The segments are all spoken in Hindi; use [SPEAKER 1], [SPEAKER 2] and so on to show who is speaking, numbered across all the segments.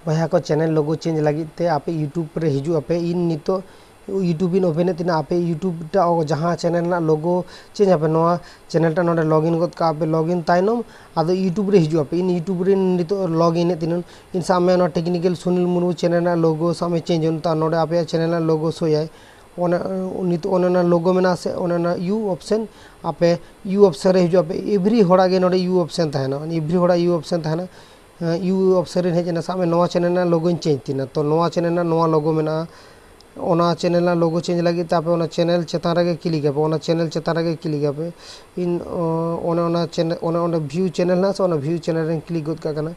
[SPEAKER 1] भाया को चैनल लोगो चेंज लगिते आपे यूट्यूब रे हिजू आपे इन नितो यूट्यूब इन ओपन तीना आपे यूट्यूब टा जहाँ चैनल ना लोगो चेंज आपे नोआ चैनल टा नोडे लॉगिन गत का आपे लॉगिन ताइनम आदो यूट्यूब रे हिजू आपे इन यूट्यूब रे नितो लॉगिन तिनन इन सामे ना टेक्निकल सुनील मुर्मू चैनल ना लोगो सामे चेंज होन ता नोडे आपे चैनल ना लोगो सोयाय नितो ओना लोगो मेना से ओना यू ऑप्शन आपे यू ऑप्शन रे हिजू आपे एवरी होड़ा गे नोडे यू ऑप्शन ताहेना एवरी होड़ा यू ऑप्शन ताहेना यू ऑप्शन रे हेजना सामे नोआ चैनल ना लोगो चेंज तिना तो नोआ चैनल ना नोआ लोगो मेना ओना चैनल ना लोगो चेंज लगी तापे ओना चैनल चेतान रे क्लिक आपे ओना चैनल चेतान रे क्लिक आपे इन ओना चैनल ओना व्यू चैनल ना ओना व्यू चैनल रे क्लिक गद का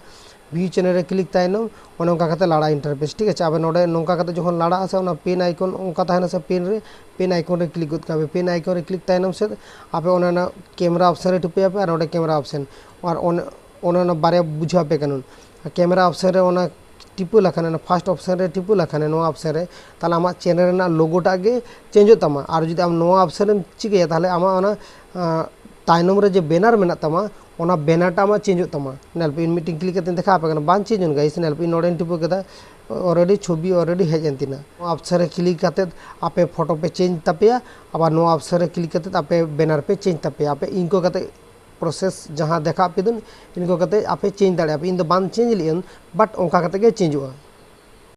[SPEAKER 1] व्यू चैनल रे क्लिक ताइनो ओना ओंका काते लाड़ा इंटरफेस ठीक है। आबे नोडे नोंका काते जखन लाड़ा आसे ओना पेन आइकन ओंका ताहेना से पेन रे पेन आइकन रे क्लिक गद का पेन आइकन रे क्लिक ताइनो से आपे ओना ना कैमरा ऑप्शन रे टुपे आपे और नोडे कैमरा ऑप्शन और ओना बारे बुझा पे कानून कैमरा ऑप्शन रे ओना टिपू लखाने फार्स्ट ऑप्शन रे टिपू लखाने नो ऑप्शन रे ताले आमा चैनल ना लोगोटा गे चेंज तमा और जुदी आम नो ऑप्शन रे चिके ताले आमा ओना ताइनम रे जे बैनर मेना तमा ओना बैनरटा आमा चेंज तमा नेल पे इन मीटिंग क्लिक करते देखा पे कना बान चेंज गाइस नेल पे नोडे टिपू केदा ऑलरेडी छवि ऑलरेडी हेज एंतिना ऑप्शन रे क्लिक करते आपे फोटो पे चेंज तपेया अब नो ऑप्शन रे क्लिक करते आपे बैनर पे चेंज तपेया आपे इनको करते प्रोसेस जहाँ देखा पे इनको करते आपे चेंज दाड़े इन बान चेंज लियन बट ओंका करते चेंजोगा।